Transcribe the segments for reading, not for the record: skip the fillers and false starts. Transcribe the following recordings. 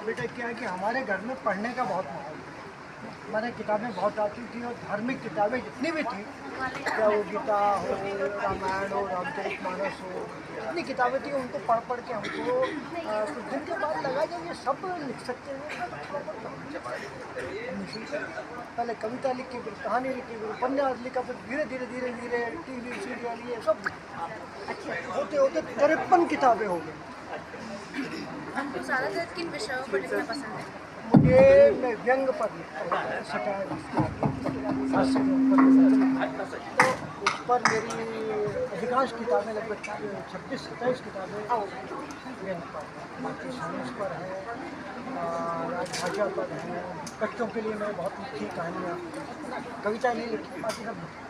बेटा क्या है कि हमारे घर में पढ़ने का बहुत माहौल था। हमारे किताबें बहुत आती थी और धार्मिक किताबें जितनी भी थी, क्या वो गीता हो, रामायण हो, रामचरितमानस हो, जितनी किताबें थी उनको पढ़ पढ़ के हमको कुछ दिन के बाद लगा जब ये सब लिख सकते हैं तो थोड़ा बहुत हमने शुरू किया। पहले कविता लिखी, फिर कहानी लिखी, फिर उपन्यास लिखा, फिर धीरे धीरे धीरे धीरे टीवी सीरियल ये सब होते होते 53 किताबें हो गई। आपको ज़्यादातर किन विषयों पर लिखना पसंद है? मुझे मैं व्यंग पर लिखता हूँ, सटायर हास्य के ऊपर लिखता हूँ। तो उस पर मेरी अधिकांश किताबें लगभग 26-27 किताबें व्यंग पर, बाकी साइंस पर है, राजभाषा पर है, बच्चों के लिए मैं बहुत लिखी कहानियाँ, कविता नहीं लिखी, बाकी सब लिखी।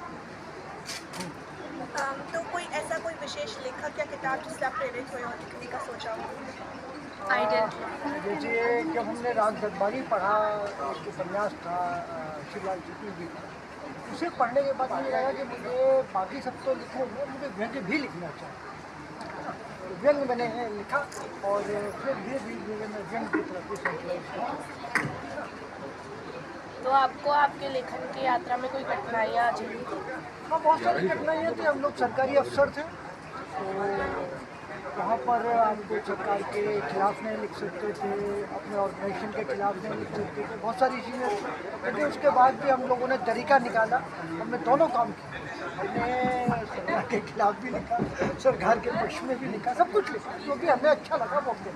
तो कोई ऐसा कोई विशेष लेखक या किताब जिससे आप प्रेरित हुए और लिखने का सोचा हो? आइडियल जैसे जब हमने राग दरबारी पढ़ा, एक उपन्यास था शिवलाल चतुर्वेदी का, उसे पढ़ने के बाद मुझे लगा कि मुझे बाकी सब तो लिखना है, मुझे व्यंग भी लिखना चाहिए। तो व्यंग मैंने लिखा और फिर धीरे धीरे मैं व्यंग की तरफ भी संकलित हुआ। तो आपको आपके लेखन की यात्रा में कोई कठिनाइयाँ झेली थी? हाँ, बहुत सारी कठिनाइयाँ थी। हम लोग सरकारी अफसर थे, तो वहाँ पर आपको सरकार के खिलाफ नहीं लिख सकते थे, अपने ऑर्गेनाइजेशन के खिलाफ नहीं लिख सकते थे, बहुत सारी चीज़ें थी। लेकिन उसके बाद भी हम लोगों ने तरीका निकाला, हमने दोनों काम किए। हमने सरकार के खिलाफ भी लिखा, सरकार के पक्ष में भी लिखा, सब कुछ लिखा जो भी हमें अच्छा लगा वो हमने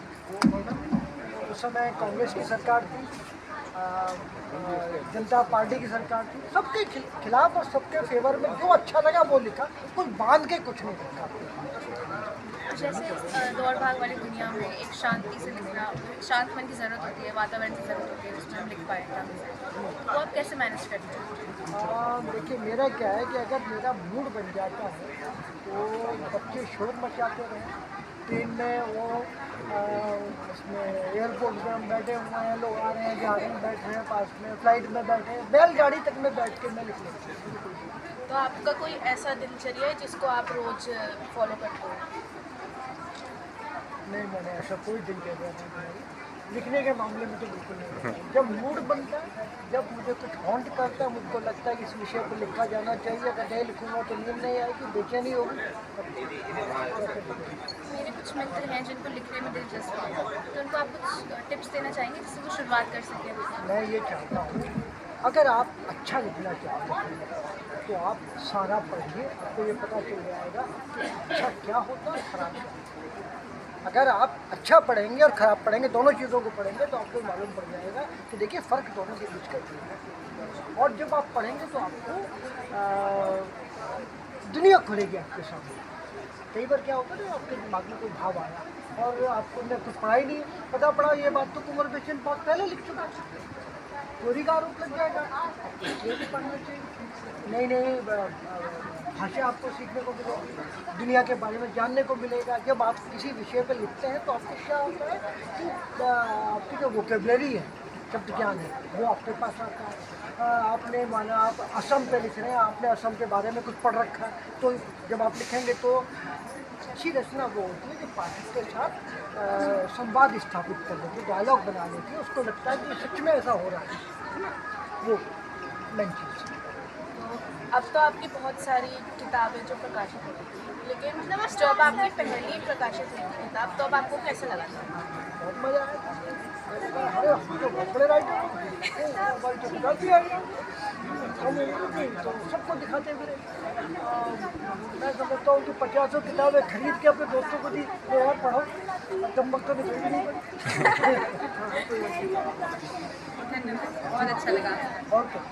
लिखा। उस समय कांग्रेस की सरकार थी, जनता पार्टी की सरकार थी, सबके खिलाफ और सबके फेवर में जो अच्छा लगा वो लिखा, कुछ बांध के कुछ नहीं लिखा। जैसे दौड़ भाग वाली दुनिया में एक शांति से लिखना, शांत मन की ज़रूरत होती है, वातावरण की ज़रूरत होती है जिसमें हम लिख पाए ढंग से, तो आप कैसे मैनेज करते हैं? देखिए मेरा क्या है कि अगर मेरा मूड बन जाता है तो बच्चे शोर मचाते रहे, ट्रेन में वो उसमें एयरपोर्ट में हम बैठे हुए हैं, लोग आ रहे हैं जा रहे हैं, बैठे हैं पास में, फ्लाइट में बैठे हैं, बैलगाड़ी तक में बैठ के मैं लिख लेता हूँ। तो आपका कोई ऐसा दिनचर्या है जिसको आप रोज़ फॉलो करते हो? नहीं, मैंने ऐसा कोई दिनचर्या नहीं बनाई, लिखने के मामले में तो बिल्कुल नहीं बनाई। जब मूड बनता है, जब मुझे कुछ हॉन्ट करता है, मुझको लगता है कि इस विषय पर लिखा जाना चाहिए, अगर नहीं लिखूँगा तो नींद नहीं आएगी, बेचैनी होगी। मेरे कुछ मित्र हैं जिनको लिखने में दिलचस्पी है, तो उनको आप कुछ टिप्स देना चाहेंगे जिससे वो शुरुआत कर सकें? मैं ये चाहता हूँ, अगर आप अच्छा लिखना चाहते हैं तो आप सारा पढ़िए, आपको ये पता चल जाएगा कि अच्छा क्या होता है, खराब क्या होता है। अगर आप अच्छा पढ़ेंगे और ख़राब पढ़ेंगे, दोनों चीज़ों को पढ़ेंगे तो आपको मालूम पड़ जाएगा कि देखिए फ़र्क दोनों के बीच का क्या है। और जब आप पढ़ेंगे तो आपको दुनिया खुलेगी आपके सामने। कई बार क्या होता है ना, आपके दिमाग में कोई भाव आया और आपको ने कुछ पढ़ा ही नहीं, पता पड़ा ये बात तो कुंवर बेचन बहुत पहले लिख चुका है, चोरी का आरोप लग जाएगा। ये भी पढ़ना चाहिए, नई नई भाषा आपको सीखने को मिलेगी, दुनिया के बारे में जानने को मिलेगा। जब आप किसी विषय पर लिखते हैं तो आपको क्या होता है कि आपकी जो वोकेबलरी है, शब्द ज्ञान है, वो आपके पास आता है। आपने माना आप असम पे लिख रहे हैं, आपने असम के बारे में कुछ पढ़ रखा है, तो जब आप लिखेंगे तो अच्छी रचना वो होती है कि पाठक के साथ संवाद स्थापित कर लेती है, डायलॉग बना लेती है, उसको लगता है कि सच में ऐसा हो रहा है ना, वो मेन चीज़। अब तो आपकी बहुत सारी किताबें जो प्रकाशित हो चुकी हैं, लेकिन जब आपकी पहली प्रकाशित हुई थी किताब, तो अब आपको कैसा लगा था? बहुत मज़ा आया। अरे हम तो बहुत बड़े राइटर हैं, हमारी तो किताब भी आई है, तो सबको दिखाते फिरे। मैं समझता हूँ कि 50 किताबें खरीद के अपने दोस्तों को दी, तो यार पढ़ो, चम्बक तो निकल नहीं पड़ी। धन्यवाद, बहुत अच्छा लगा। और क्या।